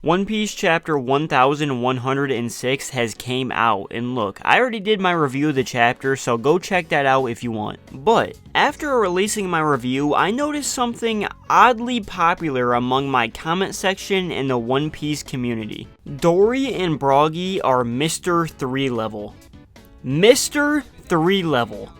One Piece chapter 1106 has came out, and look, I already did my review of the chapter, so go check that out if you want. But, after releasing my review, I noticed something oddly popular among my comment section in the One Piece community. Dory and Broggy are Mr. 3 level. Mr. 3 level.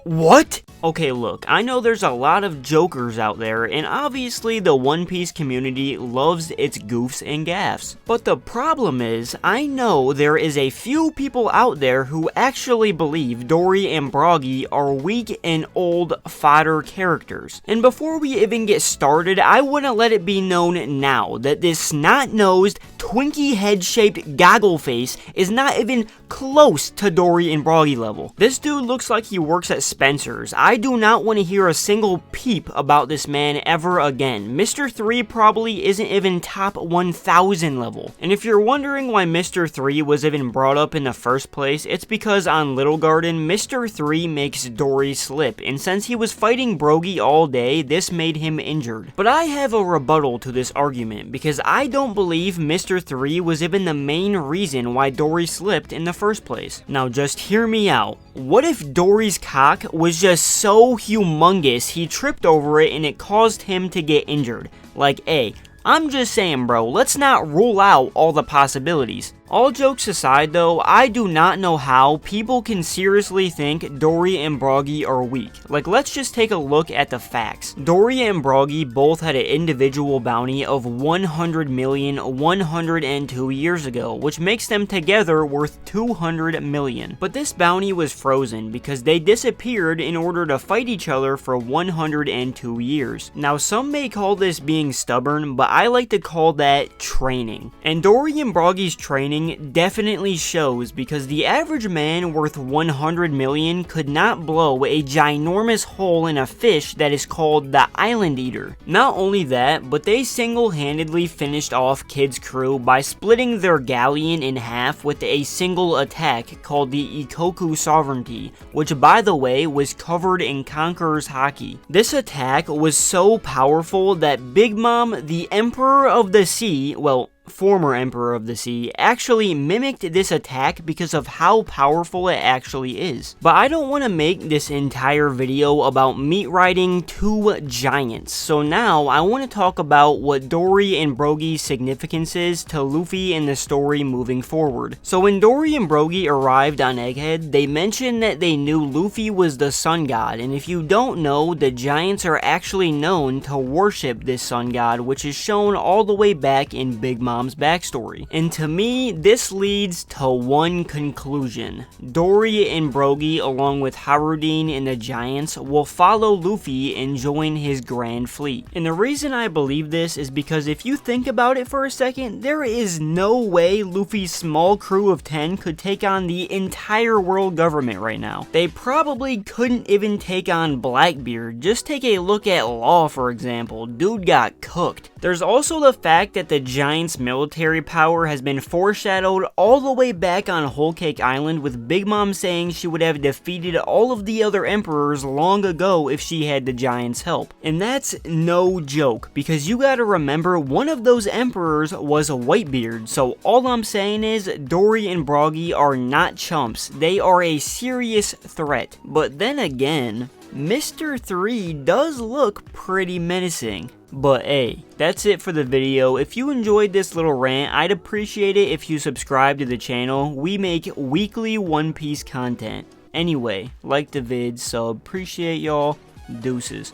What? Okay, look, I know there's a lot of jokers out there, and obviously the One Piece community loves its goofs and gaffs. But the problem is, I know there is a few people out there who actually believe Dory and Broggy are weak and old fodder characters. And before we even get started, I want to let it be known now that this snot-nosed, Twinkie head-shaped goggle face is not even close to Dory and Broggy level. This dude looks like he works at Spencer's. I do not want to hear a single peep about this man ever again. Mr. 3 probably isn't even top 1000 level. And if you're wondering why Mr. 3 was even brought up in the first place, it's because on Little Garden, Mr. 3 makes Dory slip, and since he was fighting Broggy all day, this made him injured. But I have a rebuttal to this argument, because I don't believe Mr. 3 was even the main reason why Dory slipped in the first place. Now just hear me out. What if Dory's cock was just so humongous he tripped over it and it caused him to get injured? Like, hey, I'm just saying, bro, let's not rule out all the possibilities. All jokes aside though, I do not know how people can seriously think Dory and Broggy are weak. Like, let's just take a look at the facts. Dory and Broggy both had an individual bounty of 100,102 years ago, which makes them together worth 200 million. But this bounty was frozen because they disappeared in order to fight each other for 102 years. Now, some may call this being stubborn, but I like to call that training. And Dory and Broggy's training definitely shows, because the average man worth 100 million could not blow a ginormous hole in a fish that is called the Island Eater. Not only that, but they single-handedly finished off Kid's crew by splitting their galleon in half with a single attack called the Ikoku Sovereignty, which by the way was covered in Conqueror's Haki. This attack was so powerful that Big Mom, the Emperor of the Sea, well, former Emperor of the Sea, actually mimicked this attack because of how powerful it actually is. But I don't want to make this entire video about meat riding two giants, so now I want to talk about what Dory and Broggy's significance is to Luffy in the story moving forward. So when Dory and Broggy arrived on Egghead, they mentioned that they knew Luffy was the sun god, and if you don't know, the giants are actually known to worship this sun god, which is shown all the way back in Big Mom's backstory. And to me, this leads to one conclusion. Dory and Broggy, along with Harudin and the Giants, will follow Luffy and join his grand fleet. And the reason I believe this is because if you think about it for a second, there is no way Luffy's small crew of 10 could take on the entire world government right now. They probably couldn't even take on Blackbeard. Just take a look at Law, for example. Dude got cooked. There's also the fact that the Giants' military power has been foreshadowed all the way back on Whole Cake Island, with Big Mom saying she would have defeated all of the other emperors long ago if she had the Giants' help. And that's no joke, because you gotta remember, one of those emperors was Whitebeard, so all I'm saying is Dory and Broggy are not chumps. They are a serious threat. But then again, Mr. 3 does look pretty menacing. But hey, that's it for the video. If you enjoyed this little rant, I'd appreciate it if you subscribe to the channel. We make weekly One Piece content. Anyway, like the vid, so appreciate y'all. Deuces.